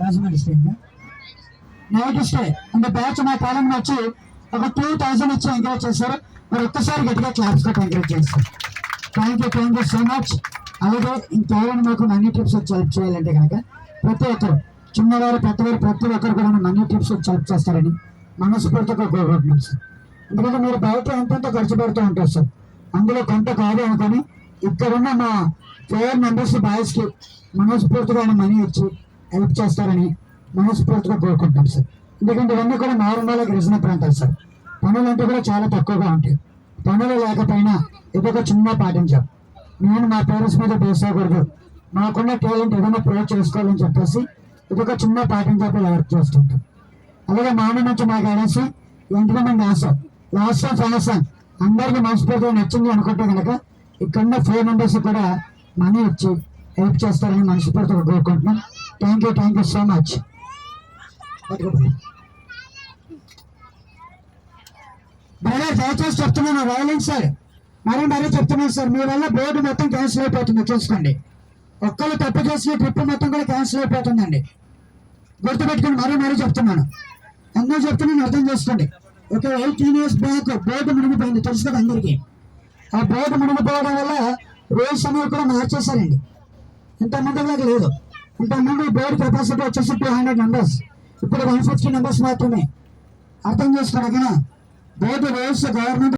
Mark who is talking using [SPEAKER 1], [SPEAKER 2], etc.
[SPEAKER 1] Rajahmundry state night stay అంటే batch మా కాలం వచ్చి ఒక 2000 ఇచ్చి ఎంకరేజ్ చేశారు. మరి ఒక్కసారి గట్టిగా క్లాప్స్ తోటి ఎంకరేజ్ చేస్తారు. Thank you so much. అలాగే ఇంకెవరైనా మాకు మనీ ట్రిప్స్ వచ్చి హెల్ప్ చేయాలంటే కనుక ప్రతి ఒక్కరు చిన్నవారు పెద్దవారు ప్రతి ఒక్కరు కూడా మనీ ట్రిప్స్ వచ్చి హెల్ప్ చేస్తారని మనస్ఫూర్తిగా కోరుకుంటున్నాం సార్. ఎందుకంటే మీరు బయట ఎంతెంత ఖర్చు పెడుతూ ఉంటారు సార్, అందులో కొంత కాదు అనుకొని ఇక్కడున్న మా 4 మెంబర్స్ బాయ్స్కి మనస్ఫూర్తిగా మనీ ఇచ్చి హెల్ప్ చేస్తారని మనస్ఫూర్తిగా కోరుకుంటాం సార్. ఎందుకంటే ఇవన్నీ కూడా నార్మల్గా గిరిజన ప్రాంతాలు సార్, పనులు అంటే కూడా చాలా తక్కువగా ఉంటాయి. పనులు లేకపోయినా ఇదొక చిన్న పాటించాం. నేను మా పేరెంట్స్ మీద బేస్ అవ్వకూడదు, మాకున్న టాలెంట్ ఏదైనా ప్రూవ్ చేసుకోవాలని చెప్పేసి ఇదొక చిన్న పాటించాపై వర్క్ చేస్తుంటాం. అలాగే మార్నింగ్ నుంచి మా గైడెన్స్ ఎంటర్టైన్మెంట్ లాస్ట్ ఫైనల్స్ అందరికీ మనస్ఫూర్తిగా నచ్చింది అనుకుంటే కనుక ఇక్కడున్న 4 మెంబర్స్ కూడా మనీ ఇచ్చి హెల్ప్ చేస్తారని మనస్ఫూర్తిగా కోరుకుంటున్నాం. Thank you so much. Brother దయచేసి చెప్తున్నాను, వైలెన్స్ సార్, మరీ చెప్తున్నాను సార్, మీ వల్ల బోర్డు మొత్తం క్యాన్సిల్ అయిపోతుంది. చూసుకోండి, ఒక్కళ్ళు తప్పు చేసిన ట్రిప్ మొత్తం కూడా క్యాన్సిల్ అయిపోతుందండి. గుర్తుపెట్టుకుని మరీ చెప్తున్నాను, అందరూ చెప్తున్నాను, అర్థం చేసుకోండి. ఒక 18 years బ్యాక్ బోర్డు మునిగిపోయింది, తెలుసు కదా అందరికీ. ఆ బోర్డు మునిగిపోవడం వల్ల రూల్స్ అనేవి కూడా మార్చేశారండి. ఇంతమందిలాగా లేదు. ఇంతకుముందు బోర్డు కెపాసిటీ వచ్చేసి 200 members, ఇప్పుడు 150 members మాత్రమే. అర్థం చేసుకోండి. Board rules government